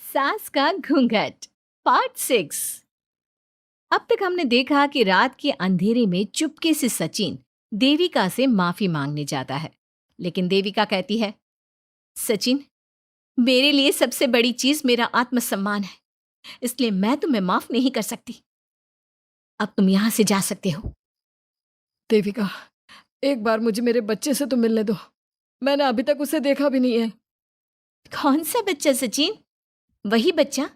सास का घूंघट पार्ट 6। अब तक हमने देखा कि रात के अंधेरे में चुपके से सचिन देविका से माफी मांगने जाता है, लेकिन देविका कहती है, सचिन, मेरे लिए सबसे बड़ी चीज मेरा आत्मसम्मान है, इसलिए मैं तुम्हें माफ नहीं कर सकती। अब तुम यहां से जा सकते हो। देविका, एक बार मुझे मेरे बच्चे से तो मिलने दो। मैंने अभी तक उसे देखा भी नहीं है। कौन सा बच्चा सचिन? वही बच्चा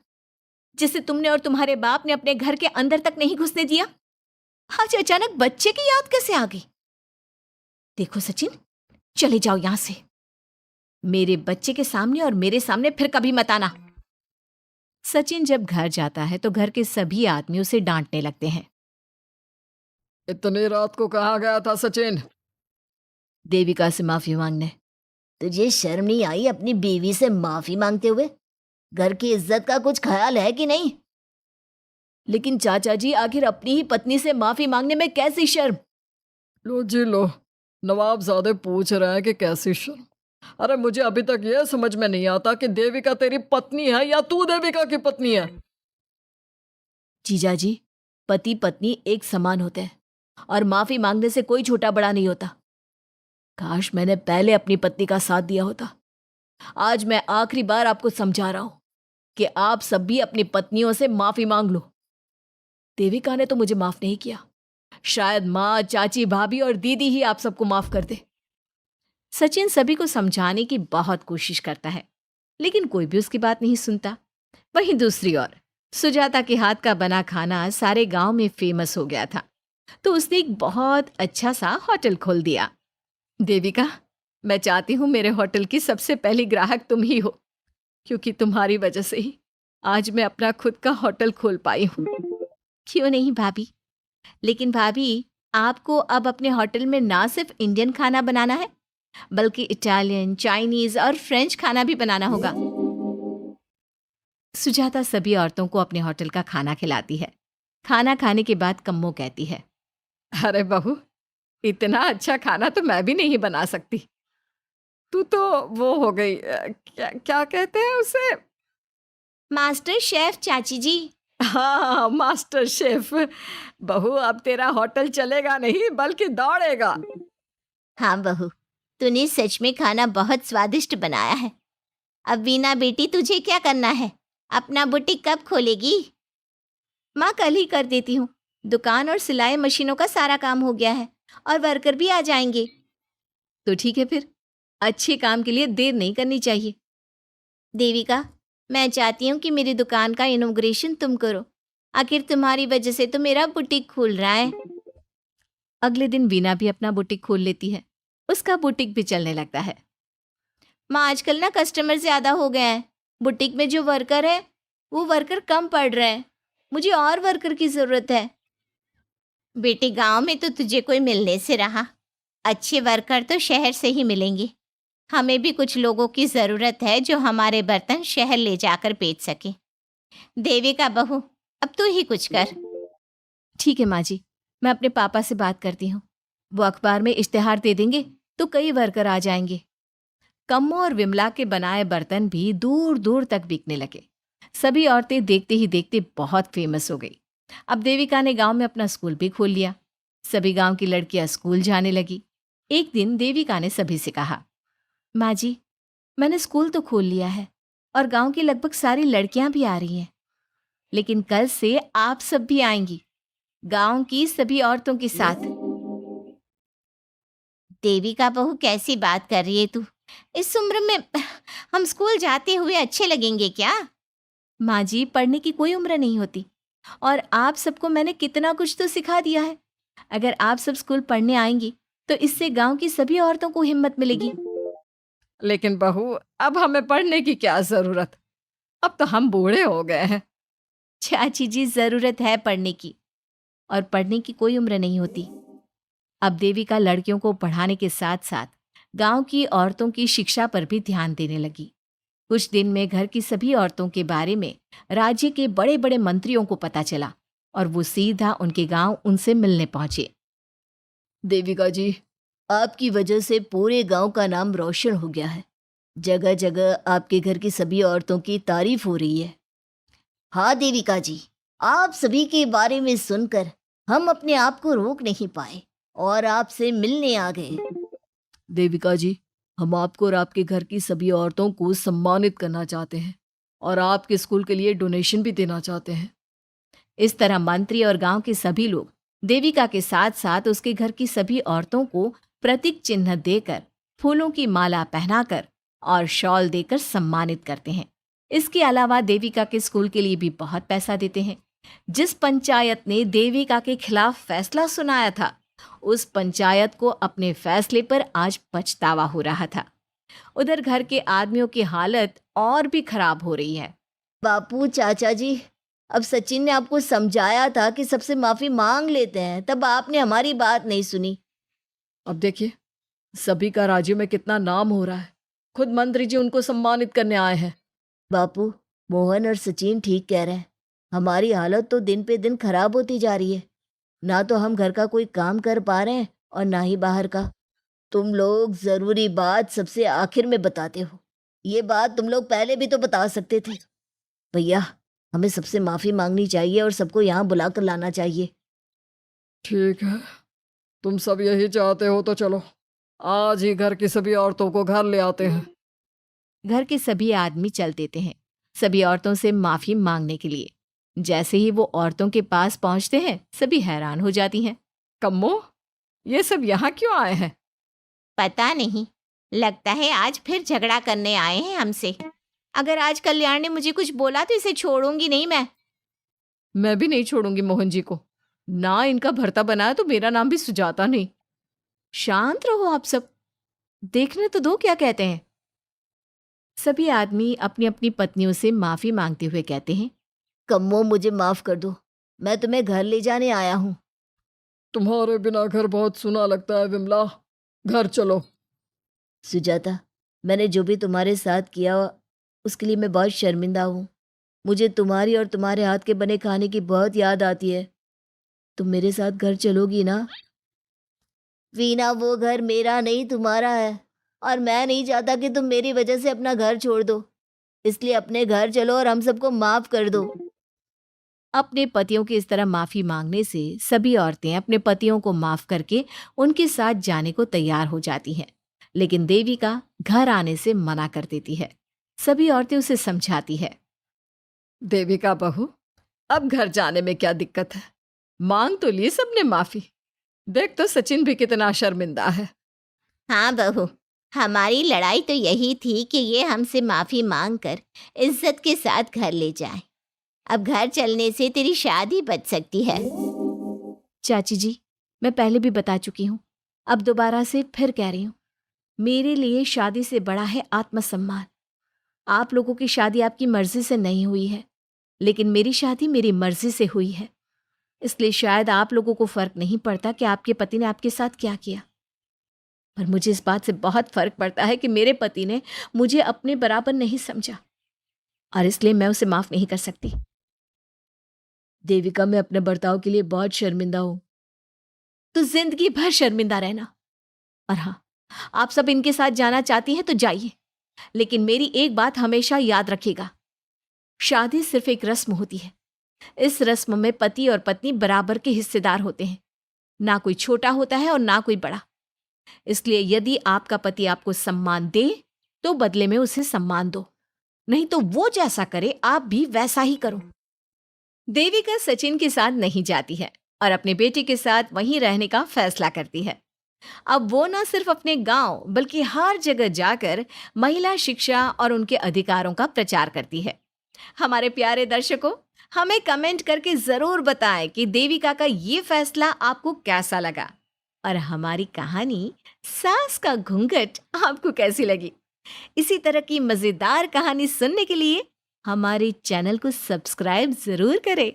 जिसे तुमने और तुम्हारे बाप ने अपने घर के अंदर तक नहीं घुसने दिया। आज अचानक बच्चे की याद कैसे आ गई? देखो सचिन, चले जाओ यहां से। मेरे बच्चे के सामने और मेरे सामने फिर कभी मत आना। सचिन जब घर जाता है तो घर के सभी आदमी उसे डांटने लगते हैं। इतनी रात को कहाँ गया था सचिन? देविका से माफी मांगने। तुझे शर्म नहीं आई अपनी बीवी से माफी मांगते हुए? घर की इज्जत का कुछ ख्याल है कि नहीं? लेकिन चाचा जी, आखिर अपनी ही पत्नी से माफी मांगने में कैसी शर्म? लो जी लो, नवाबजादे पूछ रहे हैं कि कैसी शर्म। अरे मुझे अभी तक यह समझ में नहीं आता कि देविका तेरी पत्नी है या तू देविका की पत्नी है। जीजा जी, पति पत्नी एक समान होते हैं और माफी मांगने से कोई छोटा बड़ा नहीं होता। काश मैंने पहले अपनी पत्नी का साथ दिया होता। आज मैं आखिरी बार आपको समझा रहा हूं कि आप सब भी अपनी पत्नियों से माफी मांग लो। देविका ने तो मुझे माफ नहीं किया, शायद माँ, चाची, भाभी और दीदी ही आप सबको माफ कर दे। सचिन सभी को समझाने की बहुत कोशिश करता है, लेकिन कोई भी उसकी बात नहीं सुनता। वहीं दूसरी ओर सुजाता के हाथ का बना खाना सारे गांव में फेमस हो गया था, तो उसने एक बहुत अच्छा सा होटल खोल दिया। देविका, मैं चाहती हूँ मेरे होटल की सबसे पहली ग्राहक तुम ही हो, क्योंकि तुम्हारी वजह से ही आज मैं अपना खुद का होटल खोल पाई हूँ। क्यों नहीं भाभी? लेकिन भाभी, आपको अब अपने होटल में ना सिर्फ इंडियन खाना बनाना है, बल्कि इटालियन, चाइनीज और फ्रेंच खाना भी बनाना होगा। सुजाता सभी औरतों को अपने होटल का खाना खिलाती है। खाना खाने के बाद कम्मो कहती है, अरे बहू, इतना अच्छा खाना तो मैं भी नहीं बना सकती। तू तो वो हो गई, क्या क्या कहते हैं उसे? मास्टर शेफ चाची जी। हाँ, मास्टर शेफ। बहू, अब तेरा होटल चलेगा नहीं बल्कि दौड़ेगा। हाँ बहू, तूने सच में खाना बहुत स्वादिष्ट बनाया है। अब वीना बेटी, तुझे क्या करना है? अपना बुटीक कब खोलेगी? माँ, कल ही कर देती हूँ। दुकान और सिलाई मशीनों का सारा काम हो गया है और वर्कर भी आ जाएंगे। तो ठीक है, फिर अच्छे काम के लिए देर नहीं करनी चाहिए। देविका, मैं चाहती हूँ कि मेरी दुकान का इनॉग्रेशन तुम करो। आखिर तुम्हारी वजह से तो मेरा बुटीक खुल रहा है। अगले दिन वीना भी अपना बुटीक खोल लेती है। उसका बुटीक भी चलने लगता है। माँ, आजकल ना कस्टमर ज़्यादा हो गए हैं। बुटीक में जो वर्कर है वो वर्कर कम पड़ रहे हैं। मुझे और वर्कर की ज़रूरत है। बेटी, गांव में तो तुझे कोई मिलने से रहा। अच्छे वर्कर तो शहर से ही मिलेंगे। हमें भी कुछ लोगों की ज़रूरत है जो हमारे बर्तन शहर ले जाकर बेच सके। देविका बहू, अब तू ही कुछ कर। ठीक है माँ जी, मैं अपने पापा से बात करती हूँ। वो अखबार में इश्तेहार दे देंगे तो कई वर्कर आ जाएंगे। कम्मो और विमला के बनाए बर्तन भी दूर दूर तक बिकने लगे। सभी औरतें देखते ही देखते बहुत फेमस हो गई। अब देविका ने गांव में अपना स्कूल भी खोल लिया। सभी गांव की लड़कियां स्कूल जाने लगी। एक दिन देविका ने सभी से कहा, माँ जी, मैंने स्कूल तो खोल लिया है और गांव की लगभग सारी लड़कियां भी आ रही हैं, लेकिन कल से आप सब भी आएंगी, गांव की सभी औरतों के साथ। देविका बहू, कैसी बात कर रही है तू? इस उम्र में हम स्कूल जाते हुए अच्छे लगेंगे क्या? माँ जी, पढ़ने की कोई उम्र नहीं होती और आप सबको मैंने कितना कुछ तो सिखा दिया है। अगर आप सब स्कूल पढ़ने आएंगी तो इससे गांव की सभी औरतों को हिम्मत मिलेगी। लेकिन बहू, अब हमें पढ़ने की क्या जरूरत? अब तो हम बूढ़े हो गए हैं। चाची जी, जरूरत है पढ़ने की, और पढ़ने की कोई उम्र नहीं होती। अब देविका लड़कियों को पढ़ाने के साथ साथ गांव की औरतों की शिक्षा पर भी ध्यान देने लगी। कुछ दिन में घर की सभी औरतों के बारे में राज्य के बड़े बड़े मंत्रियों को पता चला और वो सीधा उनके गांव उनसे मिलने पहुंचे। देविका जी, आपकी वजह से पूरे गांव का नाम रोशन हो गया है। जगह जगह आपके घर की सभी औरतों की तारीफ हो रही है। हाँ देविका जी, आप सभी के बारे में सुनकर हम अपने आप को रोक नहीं पाए और आपसे मिलने आ गए। देविका जी, हम आपको और आपके घर की सभी औरतों को सम्मानित करना चाहते हैं और आपके स्कूल के लिए डोनेशन भी देना चाहते हैं। इस तरह मंत्री और गांव के सभी लोग देविका के साथ साथ उसके घर की सभी औरतों को प्रतीक चिन्ह देकर, फूलों की माला पहनाकर और शॉल देकर सम्मानित करते हैं। इसके अलावा देविका के स्कूल के लिए भी बहुत पैसा देते हैं। जिस पंचायत ने देविका के खिलाफ फैसला सुनाया था, उस पंचायत को अपने फैसले पर आज पछतावा हो रहा था। उधर घर के आदमियों की हालत और भी खराब हो रही है। बापू चाचा जी, अब सचिन ने आपको समझाया था कि सबसे माफी मांग लेते हैं, तब आपने हमारी बात नहीं सुनी। अब देखिए, सभी का राज्य में कितना नाम हो रहा है। खुद मंत्री जी उनको सम्मानित करने आए हैं। बापू, मोहन और सचिन ठीक कह रहे हैं। हमारी हालत तो दिन पे दिन खराब होती जा रही है। ना तो हम घर का कोई काम कर पा रहे हैं और ना ही बाहर का। तुम लोग जरूरी बात सबसे आखिर में बताते हो। ये बात तुम लोग पहले भी तो बता सकते थे। भैया, हमें सबसे माफी मांगनी चाहिए और सबको यहाँ बुलाकर लाना चाहिए। ठीक है, तुम सब यही चाहते हो तो चलो, आज ही घर की सभी औरतों को घर ले आते हैं। घर के सभी आदमी चल देते हैं सभी औरतों से माफी मांगने के लिए। जैसे ही वो औरतों के पास पहुंचते हैं, सभी हैरान हो जाती हैं। कम्मो, ये सब यहाँ क्यों आए हैं? पता नहीं, लगता है आज फिर झगड़ा करने आए हैं हमसे। अगर आज कल्याण ने मुझे कुछ बोला तो इसे छोड़ूंगी नहीं मैं भी नहीं छोड़ूंगी मोहन जी को। ना इनका भरता बनाया तो मेरा नाम भी सुजाता नहीं। शांत रहो आप सब, देखने तो दो क्या कहते हैं। सभी आदमी अपनी अपनी पत्नियों से माफी मांगते हुए कहते हैं, कम्मो मुझे माफ कर दो, मैं तुम्हें घर ले जाने आया हूँ। तुम्हारे बिना घर बहुत सुना लगता है विमला, घर चलो। सुजाता, मैंने जो भी तुम्हारे साथ किया उसके लिए मैं बहुत शर्मिंदा हूँ। मुझे तुम्हारी और तुम्हारे हाथ के बने खाने की बहुत याद आती है। तुम मेरे साथ घर चलोगी ना? वीना, वो घर मेरा नहीं तुम्हारा है और मैं नहीं चाहता कि तुम मेरी वजह से अपना घर छोड़ दो। इसलिए अपने घर चलो और हम सबको माफ कर दो। अपने पतियों की इस तरह माफी मांगने से सभी औरतें अपने पतियों को माफ करके उनके साथ जाने को तैयार हो जाती हैं। लेकिन देविका घर आने से मना कर देती है। सभी औरतें उसे समझाती है। देविका बहू, अब घर जाने में क्या दिक्कत है? मांग तो ली सबने माफी। देख तो सचिन भी कितना शर्मिंदा है। हाँ बहू, हमारी लड़ाई तो यही थी कि ये हमसे माफी मांगकर इज्जत के साथ घर ले जाए। अब घर चलने से तेरी शादी बच सकती है। चाची जी, मैं पहले भी बता चुकी हूँ, अब दोबारा से फिर कह रही हूँ, मेरे लिए शादी से बड़ा है आत्मसम्मान। आप लोगों की शादी आपकी मर्जी से नहीं हुई है, लेकिन मेरी शादी मेरी मर्जी से हुई है। इसलिए शायद आप लोगों को फर्क नहीं पड़ता कि आपके पति ने आपके साथ क्या किया, पर मुझे इस बात से बहुत फर्क पड़ता है कि मेरे पति ने मुझे अपने बराबर नहीं समझा और इसलिए मैं उसे माफ नहीं कर सकती। देविका, मैं अपने बर्ताव के लिए बहुत शर्मिंदा हूं। तो जिंदगी भर शर्मिंदा रहना। और हाँ, आप सब इनके साथ जाना चाहती हैं तो जाइए, लेकिन मेरी एक बात हमेशा याद रखिएगा, शादी सिर्फ एक रस्म होती है। इस रस्म में पति और पत्नी बराबर के हिस्सेदार होते हैं, ना कोई छोटा होता है और ना कोई बड़ा। इसलिए यदि आपका पति आपको सम्मान दे तो बदले में उसे सम्मान दो, नहीं तो वो जैसा करे आप भी वैसा ही करो। देविका सचिन के साथ नहीं जाती है और अपने बेटे के साथ वहीं रहने का फैसला करती है। अब वो न सिर्फ अपने गांव बल्कि हर जगह जाकर महिला शिक्षा और उनके अधिकारों का प्रचार करती है। हमारे प्यारे दर्शकों, हमें कमेंट करके जरूर बताएं कि देविका का ये फैसला आपको कैसा लगा और हमारी कहानी सास का घूंघट आपको कैसी लगी। इसी तरह की मजेदार कहानी सुनने के लिए हमारे चैनल को सब्सक्राइब जरूर करें।